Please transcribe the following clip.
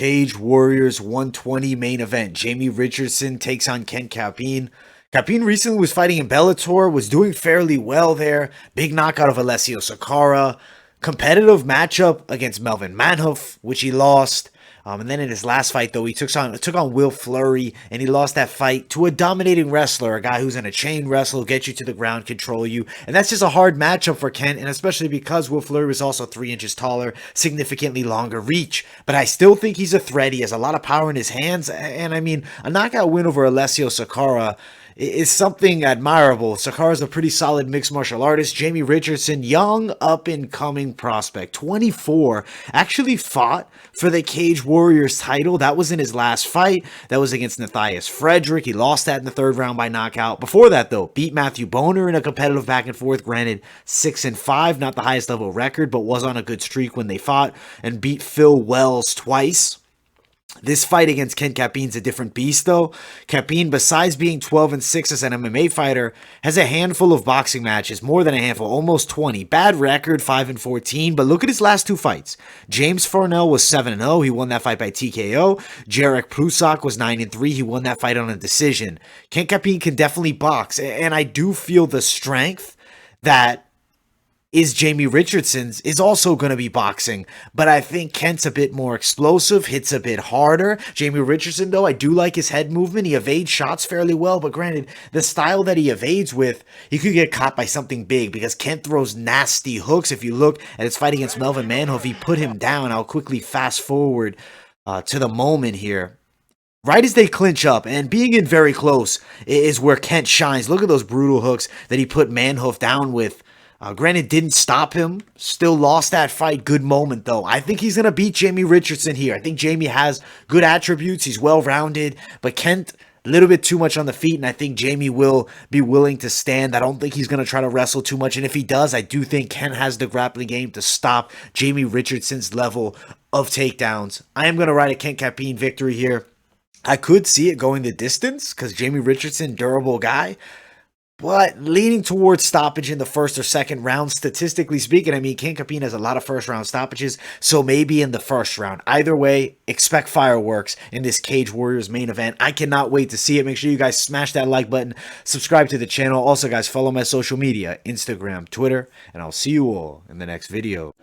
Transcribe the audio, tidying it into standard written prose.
Cage Warriors 120 main event. Jamie Richardson takes on Kauppinen. Kauppinen recently was fighting in Bellator, was doing fairly well there. Big knockout of Alessio Sakara. Competitive matchup against Melvin Manhoef, which he lost. And then in his last fight, though, he took on Will Fleury, and he lost that fight to a dominating wrestler, a guy who's in a chain wrestle, get you to the ground, control you. And that's just a hard matchup for Kent, and especially because Will Fleury was also 3 inches taller, significantly longer reach. But I still think he's a threat. He has a lot of power in his hands, and I mean, a knockout win over Alessio Sakara is something admirable. Sakara's a pretty solid mixed martial artist. Jamie Richardson, young up-and-coming prospect, 24, actually fought for the Cage Warriors title. That was in his last fight. That was against Matthias Frederick. He lost that in the 3rd round by knockout. Before that, though, beat Matthew Boner in a competitive back and forth. Granted, 6-5, not the highest level record, but was on a good streak when they fought, and beat Phil Wells twice. This fight against Kent Kauppine's a different beast, though. Kauppinen, besides being 12-6 as an MMA fighter, has a handful of boxing matches, more than a handful, almost 20. Bad record, 5-14, but look at his last 2 fights. James Farnell was 7-0. He won that fight by TKO. Jarek Prusak was 9-3. He won that fight on a decision. Kent Kauppinen can definitely box, and I do feel the strength that is Jamie Richardson's is also going to be boxing, but I think Kent's a bit more explosive, hits a bit harder. Jamie Richardson, though, I do like his head movement. He evades shots fairly well, but granted, the style that he evades with, he could get caught by something big because Kent throws nasty hooks. If you look at his fight against Melvin Manhoef, he put him down. I'll quickly fast forward to the moment here. Right as they clinch up, and being in very close is where Kent shines. Look at those brutal hooks that he put Manhoef down with. Granted, didn't stop him. Still lost that fight. Good moment, though. I think he's going to beat Jamie Richardson here. I think Jamie has good attributes. He's well-rounded. But Kent, a little bit too much on the feet, and I think Jamie will be willing to stand. I don't think he's going to try to wrestle too much. And if he does, I do think Kent has the grappling game to stop Jamie Richardson's level of takedowns. I am going to ride a Kent Kauppinen victory here. I could see it going the distance because Jamie Richardson, durable guy. But leaning towards stoppage in the 1st or 2nd round, statistically speaking, I mean, Kent Kauppinen has a lot of 1st-round stoppages, so maybe in the 1st round. Either way, expect fireworks in this Cage Warriors main event. I cannot wait to see it. Make sure you guys smash that like button, subscribe to the channel. Also, guys, follow my social media, Instagram, Twitter, and I'll see you all in the next video.